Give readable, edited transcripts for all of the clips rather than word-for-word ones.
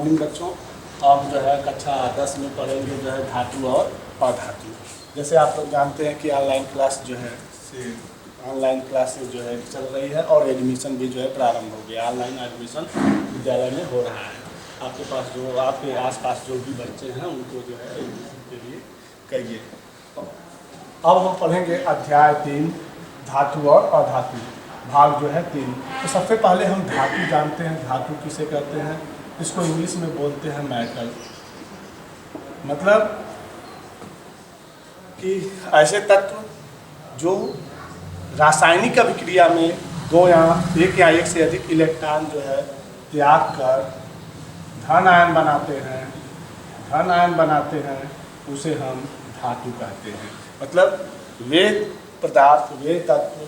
Morning बच्चों। हम जो है कक्षा 10 में पढ़ेंगे जो है धातु और अधातु। जैसे आप लोग जानते हैं कि ऑनलाइन क्लास जो है जो है चल रही है और एडमिशन भी जो है प्रारंभ हो गया। ऑनलाइन एडमिशन विद्यालय में हो रहा है। आपके पास जो आपके आसपास जो भी बच्चे हैं उनको जो है एडमिशन के लिए कहिए। अब हम पढ़ेंगे अध्याय 3 धातु और अधातु, भाग जो है 3। तो सबसे पहले हम धातु जानते हैं। धातु किसे कहते हैं? इसको इंग्लिश में बोलते हैं मेटल। मतलब कि ऐसे तत्व जो रासायनिक अभिक्रिया में एक या एक से अधिक इलेक्ट्रॉन जो है त्याग कर धन आयन बनाते हैं उसे हम धातु कहते हैं। मतलब वे पदार्थ, वे तत्व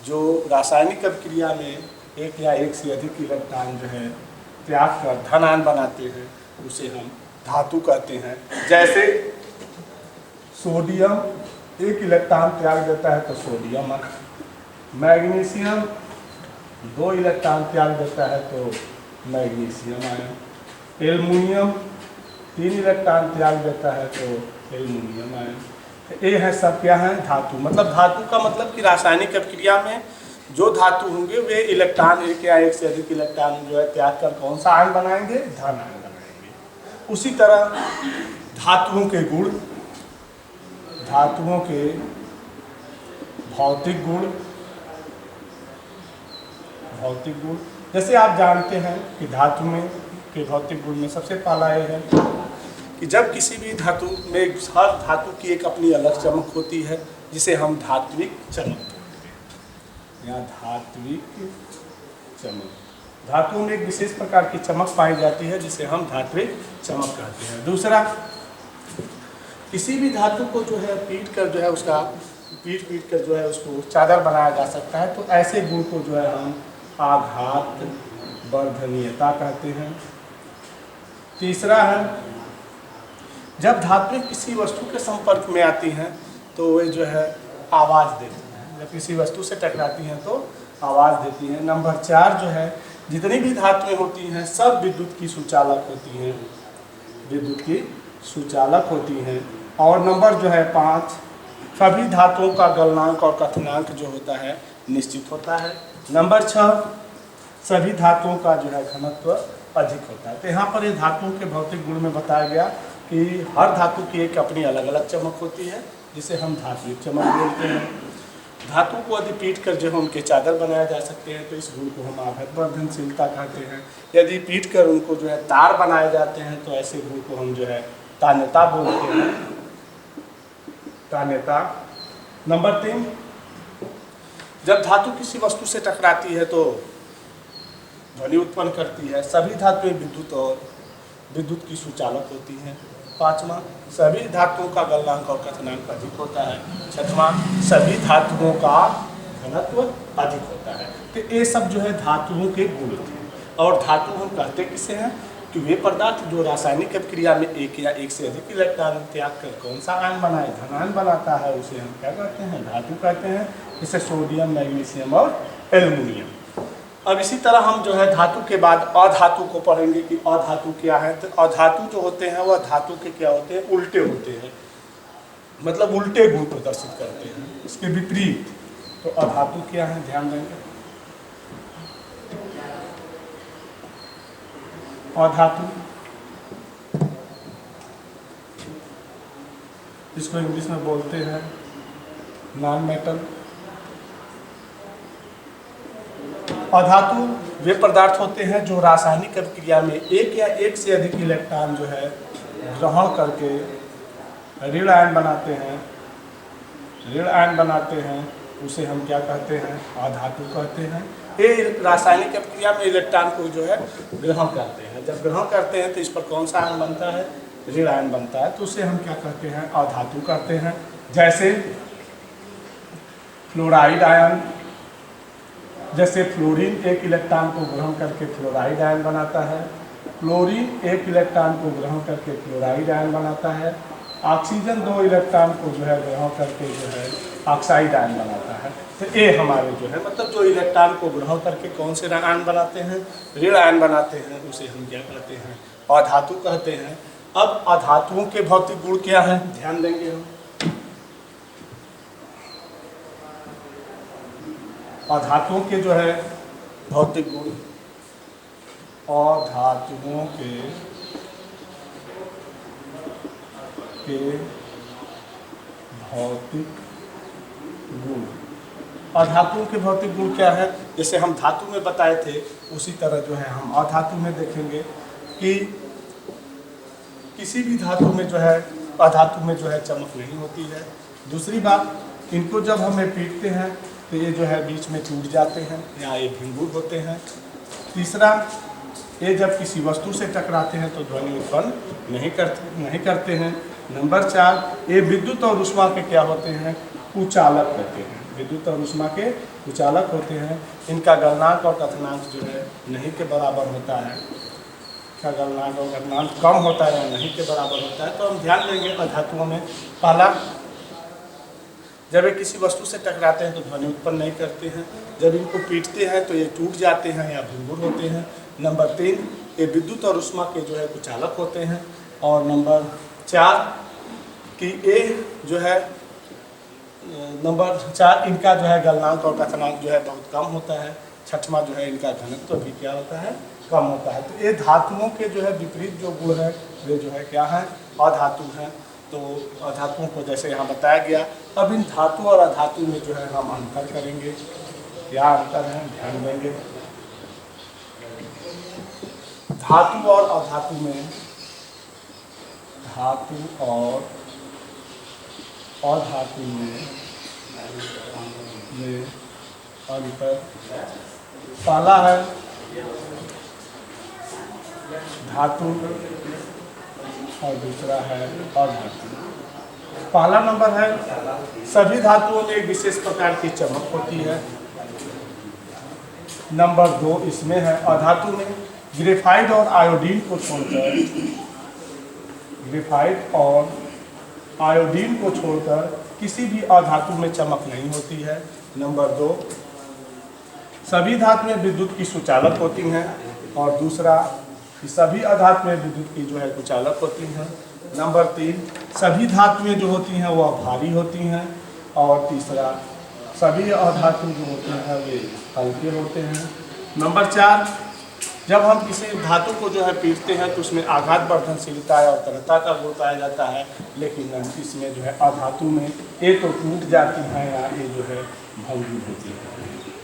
जो रासायनिक अभिक्रिया में एक या एक से अधिक इलेक्ट्रॉन जो है त्याग कर धन आयन बनाते हैं उसे हम धातु कहते हैं। जैसे सोडियम एक इलेक्ट्रॉन त्याग देता है तो सोडियम। मैग्नीशियम 2 इलेक्ट्रॉन त्याग देता है तो मैग्नीशियम आयन। एल्युमिनियम 3 इलेक्ट्रॉन त्याग देता है तो एल्युमिनियम आयन। ये है सब क्या है? धातु। मतलब धातु का मतलब कि रासायनिक अभिक्रिया में जो धातु होंगे वे इलेक्ट्रॉन एक या एक से अधिक इलेक्ट्रॉन जो है त्याग कर कौन सा आयन बनाएंगे? धन आयन बनाएंगे। उसी तरह धातुओं के गुण, धातुओं के भौतिक गुण, जैसे आप जानते हैं कि धातु में के भौतिक गुण में सबसे पहला ये है कि जब किसी भी धातु में हर धातु की एक अपनी अलग चमक होती है जिसे हम धात्विक चमक कहते हैं। या धात्विक चमक, धातु में एक विशेष प्रकार की चमक पाई जाती है जिसे हम धात्विक चमक कहते हैं। दूसरा, किसी भी धातु को जो है पीट कर जो है उसको चादर बनाया जा सकता है। तो ऐसे गुण को जो है हम आघात वर्धनीयता कहते हैं। तीसरा है, जब धातुएं किसी वस्तु के संपर्क में आती हैं तो वे जो है आवाज़ देती हैं। जब किसी वस्तु से टकराती हैं तो आवाज़ देती हैं। नंबर 4 जो है, जितनी भी धातुएं होती हैं सब विद्युत की सुचालक होती हैं। और नंबर जो है 5, सभी धातुओं का गलनांक और कथनांक जो होता है निश्चित होता है। नंबर 6, सभी धातुओं का जो है घनत्व अधिक होता है। तो यहाँ पर ये धातुओं के भौतिक गुण में बताया गया कि हर धातु की एक अपनी अलग अलग चमक होती है जिसे हम धात्विक चमक बोलते हैं। धातु को यदि पीट कर जो है उनके चादर बनाया जा सकते हैं तो इस गुण को हम आघात वर्धनशीलता कहते हैं। यदि पीट कर उनको जो है तार बनाए जाते हैं तो ऐसे गुण को हम जो है तान्यता बोलते हैं। तान्यता। नंबर 3, जब धातु किसी वस्तु से टकराती है तो ध्वनि उत्पन्न करती है। सभी धातुएं विद्युत की सुचालक होती हैं। 5वां, सभी धातुओं का गलनांक और कथनांक अधिक होता है। 6वां, सभी धातुओं का घनत्व अधिक होता है। तो ये सब जो है धातुओं के गुण थे। और धातु हम कहते किसे हैं कि वे पदार्थ जो रासायनिक अभिक्रिया में एक या एक से अधिक इलेक्ट्रॉन त्याग कर कौन सा आयन बनाए? धन आयन बनाता है, उसे हम क्या कहते हैं? धातु कहते हैं। जैसे सोडियम, मैग्नीशियम और एल्युमिनियम। अब इसी तरह हम जो है धातु के बाद अधातु को पढ़ेंगे कि अधातु क्या है। तो अधातु जो होते हैं वह धातु के क्या होते हैं? उल्टे होते हैं। मतलब उल्टे गुण प्रदर्शित करते हैं, इसके विपरीत। तो अधातु क्या है? ध्यान देंगे। अधातु, इसको इंग्लिश में बोलते हैं नॉन मेटल। अधातु वे पदार्थ होते हैं जो रासायनिक अभिक्रिया में एक या एक से अधिक इलेक्ट्रॉन जो है ग्रहण करके ऋण आयन बनाते हैं उसे हम क्या कहते हैं? अधातु कहते हैं। ये रासायनिक अभिक्रिया में इलेक्ट्रॉन को जो है ग्रहण करते हैं। जब ग्रहण करते हैं तो इस पर कौन सा आयन बनता है? ऋण आयन बनता है। तो उसे हम क्या कहते हैं? अधातु कहते हैं। जैसे फ्लोराइड आयन, जैसे फ्लोरीन एक इलेक्ट्रॉन को ग्रहण करके फ्लोराइड आयन बनाता है। क्लोरीन एक इलेक्ट्रॉन को ग्रहण करके क्लोराइड आयन बनाता है। ऑक्सीजन 2 इलेक्ट्रॉन को जो है ग्रहण करके जो है ऑक्साइड आयन बनाता है। तो ये हमारे जो है मतलब जो इलेक्ट्रॉन को ग्रहण करके कौन से आयन बनाते हैं? ऋण आयन बनाते हैं, उसे हम क्या कहते हैं? अधातु कहते हैं। अब अधातुओं के भौतिक गुण क्या हैं, ध्यान देंगे हम। अधातुओं के जो है भौतिक गुण, अधातुओं के भौतिक गुण। अधातुओं के भौतिक गुण क्या है, जैसे हम धातु में बताए थे उसी तरह जो है हम अधातु में देखेंगे कि किसी भी धातु में जो है अधातु में जो है चमक नहीं होती है। दूसरी बात, इनको जब हमें पीटते हैं तो ये जो है बीच में टूट जाते हैं या ये भंगुर होते हैं। तीसरा, ये जब किसी वस्तु से टकराते हैं तो ध्वनि उत्पन्न नहीं करते हैं। नंबर 4, ये विद्युत और ऊष्मा के क्या होते हैं, कुचालक होते हैं। विद्युत और ऊष्मा के कुचालक होते हैं। इनका गलनांक और कथनांक जो है नहीं के बराबर होता है। का गलनांक और कथनांक कम होता है या नहीं के बराबर होता है। तो हम ध्यान देंगे अधातुओं में, पहला, जब ये किसी वस्तु से टकराते हैं तो ध्वनि उत्पन्न नहीं करते हैं। जब इनको पीटते हैं तो ये टूट जाते हैं या भंगुर होते हैं। नंबर 3, ये विद्युत और ऊष्मा के जो है कुचालक होते हैं। और नंबर 4 कि ये जो है इनका जो है गलनांक और कथनांक जो है बहुत कम होता है। छठवां जो है इनका घनत्व भी क्या होता है, कम होता है। तो ये धातुओं के जो है विपरीत जो गुण है वे जो है क्या है, अधातु हैं। तो अधातुओं को जैसे यहाँ बताया गया। अब इन धातु और अधातु में जो है हम अंतर करेंगे। क्या अंतर है, ध्यान देंगे। धातु और अधातु में, धातु और अधातु में अंतर, पहला है धातु और दूसरा है अधातु। पहला नंबर है, सभी धातुओं में एक विशेष प्रकार की चमक होती है। नंबर 2 इसमें है, अधातु में ग्रेफाइट और आयोडीन को छोड़कर, ग्रेफाइट और आयोडीन को छोड़कर किसी भी अधातु में चमक नहीं होती है। नंबर 2, सभी धातु में विद्युत की सुचालक होती हैं। और दूसरा, कि सभी अधातु में विद्युत की जो है कुचालक होती हैं। नंबर 3, सभी धातुएं जो होती हैं वह भारी होती हैं। और तीसरा, सभी अधातु जो होते हैं वे हल्के होते हैं। नंबर 4, जब हम किसी धातु को जो है पीटते हैं तो उसमें आघात वर्धनशीलता और तरलता का गुण पाया जाता है। लेकिन इसमें जो है अधातु में ये तो टूट जाती हैं या ये जो है भंगुर होती है,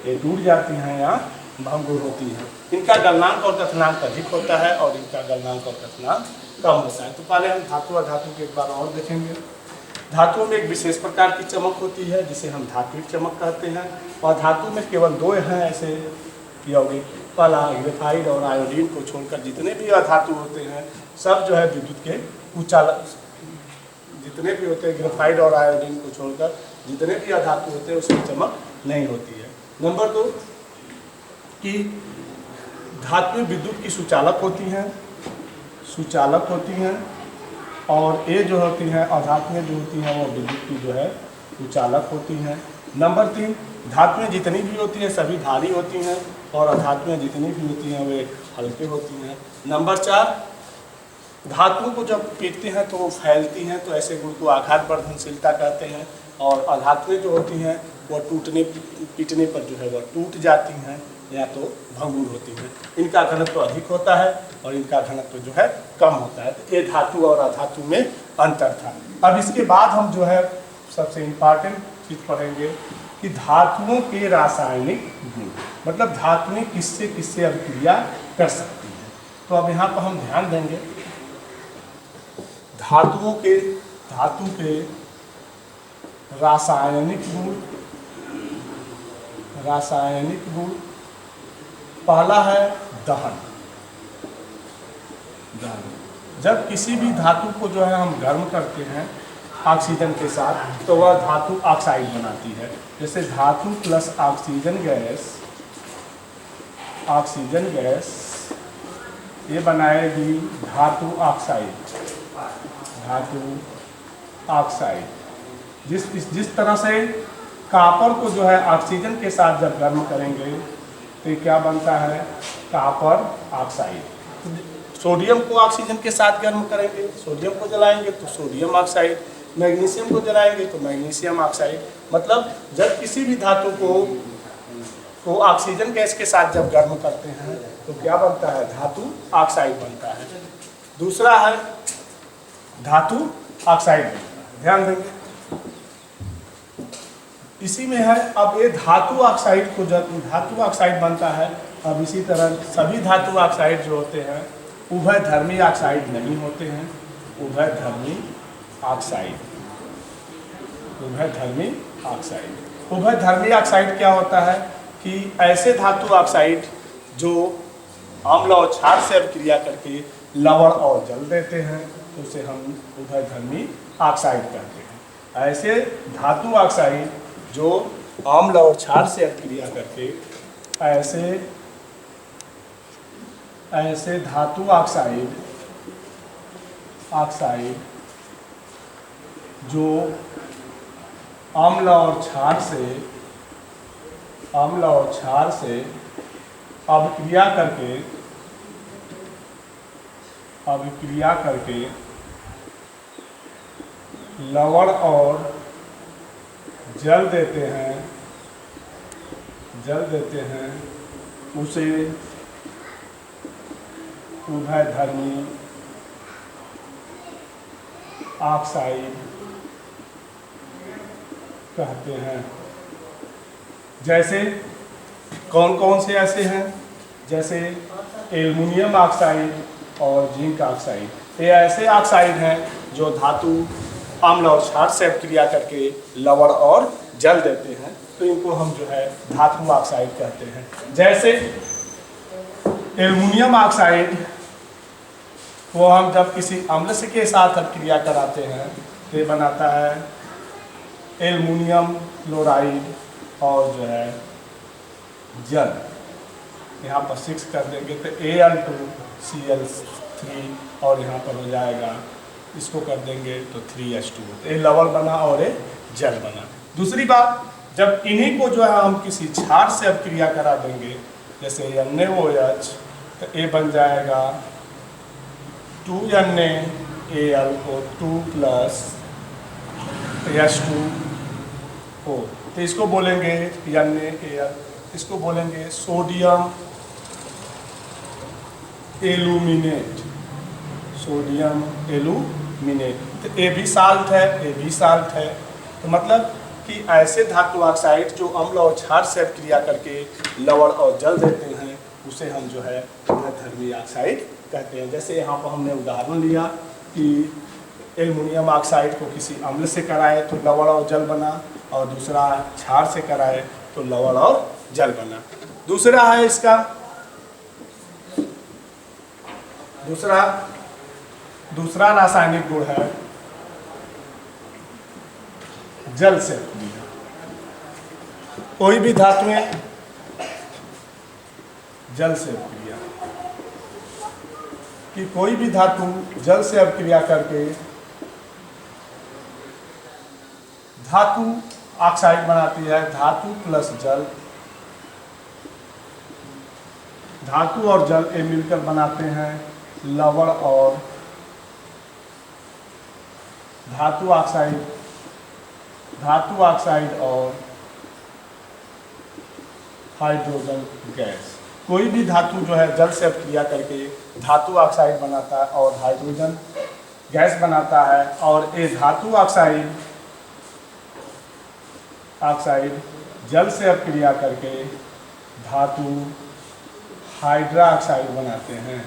ये टूट जाती हैं या भंगुर होती है। इनका गलनांक और कथनांक अधिक होता है और इनका गलनांक और कथनांक कम होता है। तो पहले हम धातु अधातु के एक बार और देखेंगे। धातुओं में एक विशेष प्रकार की चमक होती है जिसे हम धात्विक चमक कहते हैं। और धातु में केवल 2 हैं ऐसे यौगिक, पहला ग्रेफाइट और आयोडीन को छोड़कर जितने भी अधातु होते हैं सब जो है विद्युत के कुचालक, जितने भी होते हैं ग्रेफाइट और आयोडीन को छोड़कर जितने भी अधातु होते हैं उसमें चमक नहीं होती है। नंबर 2 कि धातुएं विद्युत की सुचालक होती हैं, और ये जो होती हैं अधातुएं जो होती हैं वो विद्युत की जो है कुचालक होती हैं। नंबर 3, धातुएं जितनी भी होती हैं सभी भारी होती हैं और अधातुएं जितनी भी होती हैं वे हल्के होती हैं। नंबर 4, धातुओं को जब पीटते हैं तो वो फैलती हैं, तो ऐसे गुण को आघात वर्धनशीलता कहते हैं। और अधातुएं जो होती हैं वह पीटने पर जो है वह टूट जाती हैं या तो भंगुर होती हैं। इनका घनत्व अधिक होता है और इनका घनत्व जो है कम होता है। तो ये धातु और अधातु में अंतर था। अब इसके बाद हम जो है सबसे इम्पॉर्टेंट चीज़ पढ़ेंगे कि धातुओं के रासायनिक गुण, मतलब धातुएं किससे किससे अभिक्रिया कर सकती हैं। तो अब यहाँ पर हम ध्यान देंगे धातु के रासायनिक गुण। पहला है दहन। जब किसी भी धातु को जो है हम गर्म करते हैं ऑक्सीजन के साथ तो वह धातु ऑक्साइड बनाती है। जैसे धातु प्लस ऑक्सीजन गैस ये बनाएगी धातु ऑक्साइड। जिस तरह से कॉपर को जो है ऑक्सीजन के साथ जब गर्म करेंगे तो क्या बनता है, कॉपर ऑक्साइड। सोडियम को ऑक्सीजन के साथ गर्म करेंगे, सोडियम को जलाएंगे तो सोडियम ऑक्साइड, मैग्नीशियम को जलाएंगे तो मैग्नीशियम ऑक्साइड। मतलब जब किसी भी धातु को ऑक्सीजन गैस के साथ जब गर्म करते हैं तो क्या बनता है, धातु ऑक्साइड बनता है। दूसरा है धातु ऑक्साइड बनता है, ध्यान देंगे इसी में है। अब ये धातु ऑक्साइड को जब धातु ऑक्साइड बनता है, अब इसी तरह सभी धातु ऑक्साइड जो होते हैं उभयधर्मी ऑक्साइड नहीं होते हैं। उभयधर्मी ऑक्साइड, उभयधर्मी ऑक्साइड, उभयधर्मी ऑक्साइड क्या होता है कि ऐसे धातु ऑक्साइड जो अम्ल और क्षार से अभिक्रिया करके लवण और जल देते हैं तो उसे हम उभयधर्मी ऑक्साइड कहते हैं। ऐसे धातु ऑक्साइड जो अम्ल और क्षार से अभिक्रिया करके ऐसे धातु ऑक्साइड जो अम्ल और क्षार से अभिक्रिया करके लवण और जल देते हैं उसे उभयधर्मी ऑक्साइड कहते हैं। जैसे कौन कौन से ऐसे हैं, जैसे एल्युमिनियम ऑक्साइड और जिंक ऑक्साइड, ये ऐसे ऑक्साइड हैं जो धातु अम्ल और क्षार से अभिक्रिया करके लवण और जल देते हैं, तो इनको हम जो है धातु ऑक्साइड कहते हैं। जैसे एल्युमिनियम ऑक्साइड वो हम जब किसी अम्ल से के साथ अभिक्रिया कराते हैं तो बनाता है एल्युमिनियम क्लोराइड और जो है जल। यहाँ पर 6 कर देंगे तो Al2Cl3 और यहाँ पर हो जाएगा, इसको कर देंगे तो 3H2, तो ये लवण बना और ये जल बना। दूसरी बात, जब इन्हीं को जो है हम किसी क्षार से अभिक्रिया करा देंगे, जैसे NaOH, तो ये बन जाएगा 2NaAl को 2+H2O, तो इसको बोलेंगे NaAl, इसको बोलेंगे सोडियम एल्यूमिनेट, सोडियम एल्यूमिनेट। तो ये भी साल्ट है, ये भी साल्ट है। तो मतलब कि ऐसे धातु ऑक्साइड जो अम्ल और क्षार से अभिक्रिया करके लवण और जल देते हैं उसे हम जो है उभयधर्मी ऑक्साइड कहते हैं। जैसे यहाँ पर हमने उदाहरण लिया कि एल्युमिनियम ऑक्साइड को किसी अम्ल से कराए तो लवण और जल बना, और दूसरा क्षार से कराए तो लवण और जल बना। दूसरा है इसका दूसरा रासायनिक गुण है जल से अभिक्रिया। कोई भी धातुएं जल से अभिक्रिया, कि कोई भी धातु जल से अभिक्रिया करके धातु ऑक्साइड बनाती है। धातु प्लस जल, धातु और जल ये मिलकर बनाते हैं लवण और धातु ऑक्साइड और हाइड्रोजन गैस। कोई भी धातु जो है जल से अभिक्रिया करके धातु ऑक्साइड बनाता है और हाइड्रोजन गैस बनाता है, और ये धातु ऑक्साइड जल से अभिक्रिया करके धातु हाइड्रा ऑक्साइड बनाते हैं।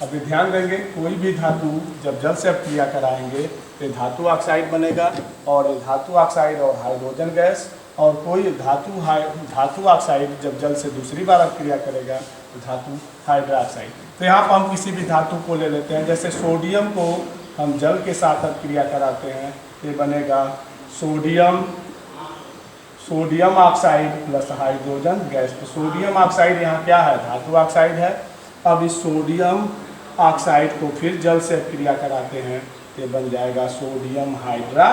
अभी ध्यान देंगे, कोई भी धातु जब जल से अभिक्रिया कराएंगे तो धातु ऑक्साइड बनेगा, और ये धातु ऑक्साइड और हाइड्रोजन गैस। और कोई धातु ऑक्साइड जब जल से दूसरी बार अभिक्रिया करेगा तो धातु हाइड्रा ऑक्साइड। तो यहाँ पर हम किसी भी धातु को ले लेते हैं, जैसे सोडियम को हम जल के साथ अभिक्रिया कराते हैं, ये बनेगा sodium oxide plus hydrogen gas. तो सोडियम ऑक्साइड यहाँ क्या है, धातु ऑक्साइड है। अब इस सोडियम ऑक्साइड को फिर जल से अभिक्रिया कराते हैं, ये बन जाएगा sodium hydra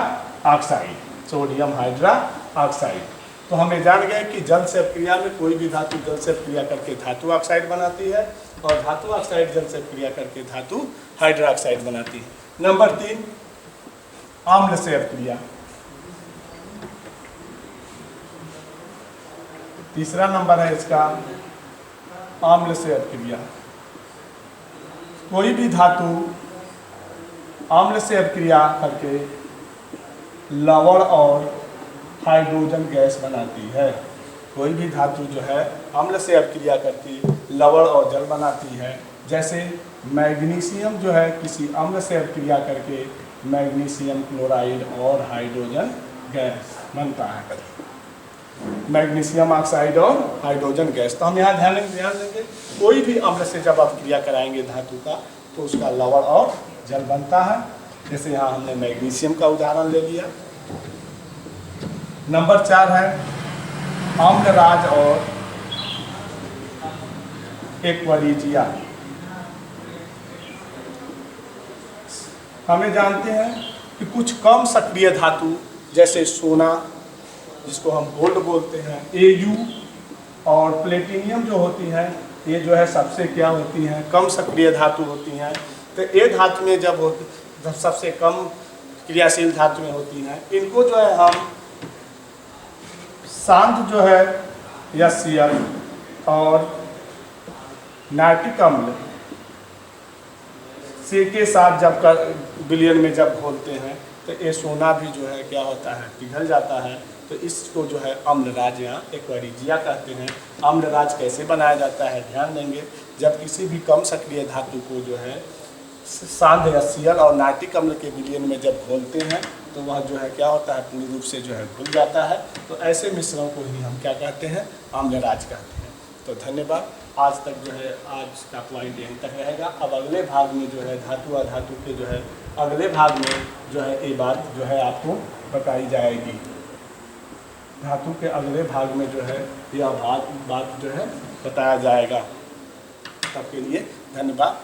oxide, sodium hydra oxide. तो हमें जान गए कि जल से अभिक्रिया में कोई भी धातु जल से अभिक्रिया करके धातु ऑक्साइड बनाती है, और धातु ऑक्साइड जल से क्रिया करके धातु हाइड्रोक्साइड बनाती है। नंबर 3 आम्ल से अपक्रिया। तीसरा नंबर है इसका आम्ल से अपक्रिया। कोई भी धातु आम्ल से अपक्रिया करके लवण और हाइड्रोजन गैस बनाती है। कोई भी धातु जो है अम्ल से अपक्रिया करती लवण और जल बनाती है। जैसे मैग्नीशियम जो है किसी अम्ल से अपक्रिया करके मैग्नीशियम क्लोराइड और हाइड्रोजन गैस बनता है, मैग्नीशियम ऑक्साइड और हाइड्रोजन गैस। तो हम यहाँ ध्यान देंगे कोई भी अम्ल से जब अपक्रिया कराएंगे धातु का तो उसका लवण और जल बनता है। जैसे यहाँ हमने मैग्नीशियम का उदाहरण ले लिया। नंबर 4 है अम्लराज और एक्वरीजिया। हमें जानते हैं कि कुछ कम सक्रिय धातु जैसे सोना जिसको हम गोल्ड बोलते हैं, Au और प्लेटिनियम जो होती हैं ये जो है सबसे क्या होती हैं कम सक्रिय धातु होती हैं। तो ये धातु में जब सबसे कम क्रियाशील धातु में होती हैं, इनको जो है हम शांत जो है HCl और नाइट्रिक अम्ल से के साथ जब विलयन में जब घोलते हैं तो ये सोना भी जो है क्या होता है पिघल जाता है। तो इसको जो है अम्लराज या एक्वरीजिया कहते हैं। अम्लराज कैसे बनाया जाता है ध्यान देंगे, जब किसी भी कम सक्रिय धातु को जो है शांत HCl और नाइट्रिक अम्ल के विलयन में जब घोलते हैं तो वह जो है क्या होता है पूर्ण रूप से जो है घुल जाता है। तो ऐसे मिश्रण को ही हम क्या कहते हैं अम्लराज कहते हैं। तो धन्यवाद। आज तक जो है आज का पॉइंट यहीं तक रहेगा। अब अगले भाग में जो है धातु अधातु के जो है अगले भाग में जो है ये बात जो है आपको बताई जाएगी। धातु के अगले भाग में जो है यह बात जो है बताया जाएगा। तब के लिए धन्यवाद।